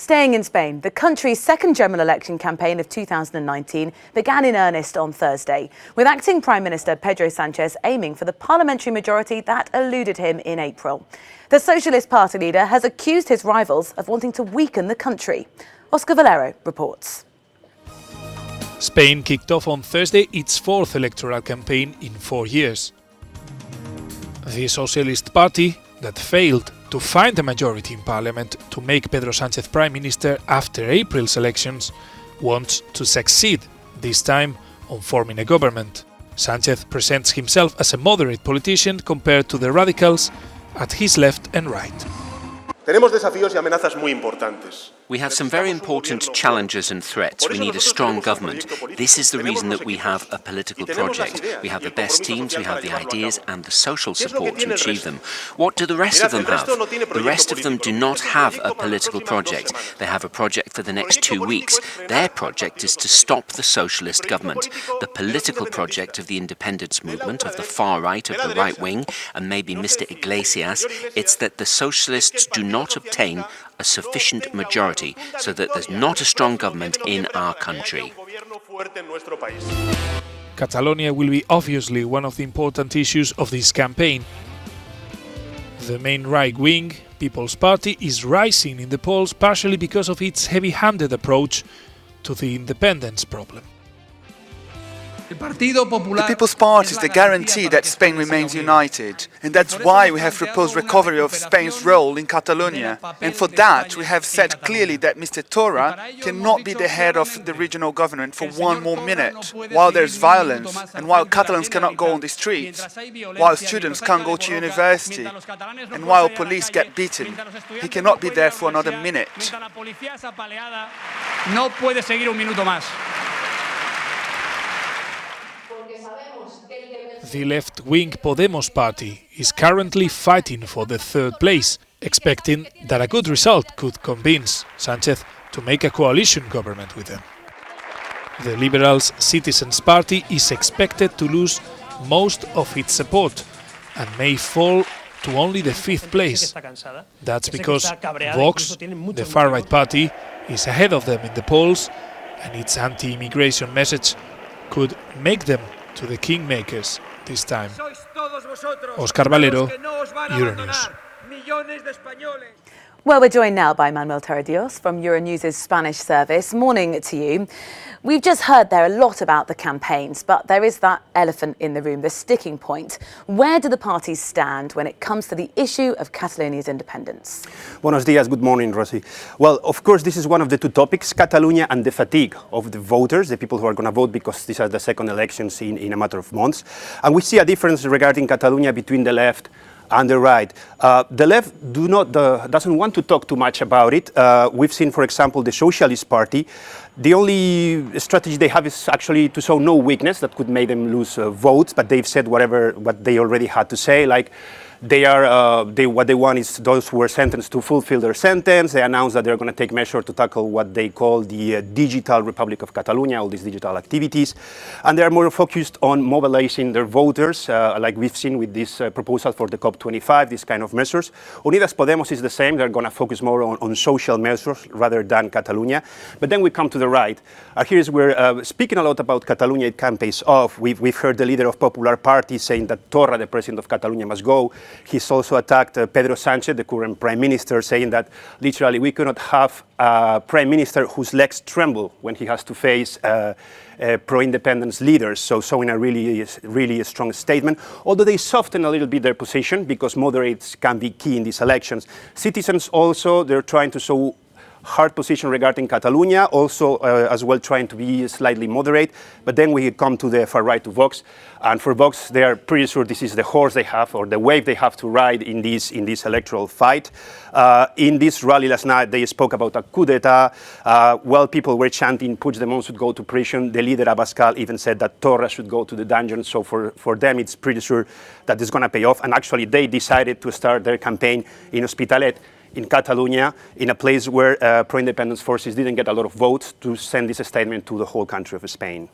Staying in Spain, the country's second general election campaign of 2019 began in earnest on Thursday, with acting Prime Minister Pedro Sanchez aiming for the parliamentary majority that eluded him in April. The Socialist Party leader has accused his rivals of wanting to weaken the country. Oscar Valero reports. Spain kicked off on Thursday its fourth electoral campaign in 4 years. The Socialist Party, that failed to find a majority in parliament to make Pedro Sanchez Prime Minister after April's elections, wants to succeed, this time on forming a government. Sanchez presents himself as a moderate politician compared to the radicals at his left and right. Tenemos desafíos y amenazas muy importantes. We have some very important challenges and threats. We need a strong government. This is the reason that we have a political project. We have the best teams, we have the ideas and the social support to achieve them. What do the rest of them have? The rest of them do not have a political project. They have a project for the next 2 weeks. Their project is to stop the socialist government. The political project of the independence movement, of the far right, of the right wing, and maybe Mr. Iglesias, it's that the socialists do not obtain a sufficient majority so that there's not a strong government in our country. Catalonia will be obviously one of the important issues of this campaign. The main right wing, People's Party, is rising in the polls partially because of its heavy-handed approach to the independence problem. The People's Party is the guarantee that Spain remains united, and that's why we have proposed recovery of Spain's role in Catalonia. And for that, we have said clearly that Mr. Torra cannot be the head of the regional government for 1 more minute, while there's violence, and while Catalans cannot go on the streets, while students can't go to university, and while police get beaten. He cannot be there for another minute. No puede seguir un minuto más. The left-wing Podemos party is currently fighting for the third place, expecting that a good result could convince Sanchez to make a coalition government with them. The Liberals' Citizens Party is expected to lose most of its support and may fall to only the 5th place. That's because Vox, the far-right party, is ahead of them in the polls, and its anti-immigration message could make them to the kingmakers this time. Oscar Valero, Euronews. Well, we're joined now by Manuel Terradios from Euronews' Spanish service. Morning to you. We've just heard there a lot about the campaigns, but there is that elephant in the room, the sticking point. Where do the parties stand when it comes to the issue of Catalonia's independence? Buenos días, good morning, Rosie. Well, of course, this is one of the two topics, Catalonia and the fatigue of the voters, the people who are going to vote, because these are the second elections in a matter of months. And we see a difference regarding Catalonia between the left and the right. The left doesn't want to talk too much about it. We've seen, for example, the Socialist Party. The only strategy they have is actually to show no weakness that could make them lose votes, but they've said what they already had to say, like what they want is those who were sentenced to fulfill their sentence. They announced that they're going to take measures to tackle what they call the digital Republic of Catalonia, all these digital activities. And they're more focused on mobilizing their voters, like we've seen with this proposal for the COP25, these kind of measures. Unidas Podemos is the same. They're going to focus more on social measures rather than Catalonia. But then we come to the right. Here's where, speaking a lot about Catalonia, it can pay off. We've heard the leader of Popular Party saying that Torra, the president of Catalonia, must go. He's also attacked Pedro Sanchez, the current prime minister, saying that literally we cannot have a prime minister whose legs tremble when he has to face pro-independence leaders, so showing a really strong statement, although they soften a little bit their position because moderates can be key in these elections. Citizens also, they're trying to show hard position regarding Catalonia, also as well trying to be slightly moderate. But then we come to the far right, to Vox, and for Vox, they are pretty sure this is the horse they have, or the wave they have to ride in this electoral fight. In this rally last night, they spoke about a coup d'etat. While people were chanting Puigdemont should go to prison, the leader Abascal even said that Torra should go to the dungeon. So for them, it's pretty sure that it's going to pay off. And actually, they decided to start their campaign in Hospitalet, in Catalonia, in a place where pro-independence forces didn't get a lot of votes, to send this statement to the whole country of Spain.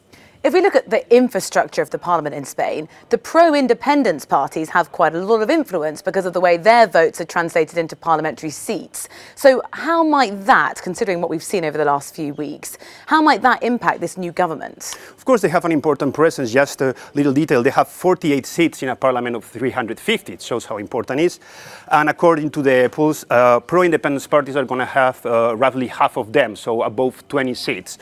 If we look at the infrastructure of the parliament in Spain, the pro-independence parties have quite a lot of influence because of the way their votes are translated into parliamentary seats. So how might that, considering what we've seen over the last few weeks, how might that impact this new government? Of course, they have an important presence. Just a little detail, they have 48 seats in a parliament of 350. It shows how important it is. And according to the polls, pro-independence parties are going to have roughly half of them, so above 20 seats.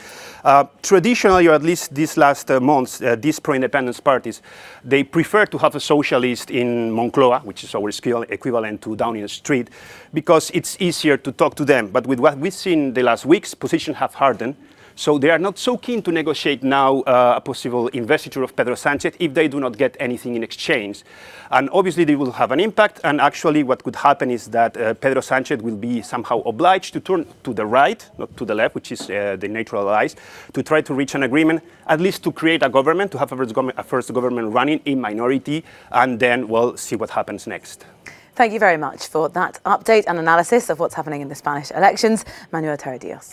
Traditionally, or at least these last months, these pro-independence parties, they prefer to have a socialist in Moncloa, which is our equivalent to Downing Street, because it's easier to talk to them. But with what we've seen the last weeks, positions have hardened. So they are not so keen to negotiate now a possible investiture of Pedro Sanchez if they do not get anything in exchange. And obviously they will have an impact, and actually what could happen is that Pedro Sanchez will be somehow obliged to turn to the right, not to the left, which is the natural allies, to try to reach an agreement, at least to create a government, to have a first government running in minority, and then we'll see what happens next. Thank you very much for that update and analysis of what's happening in the Spanish elections. Manuel Teredios.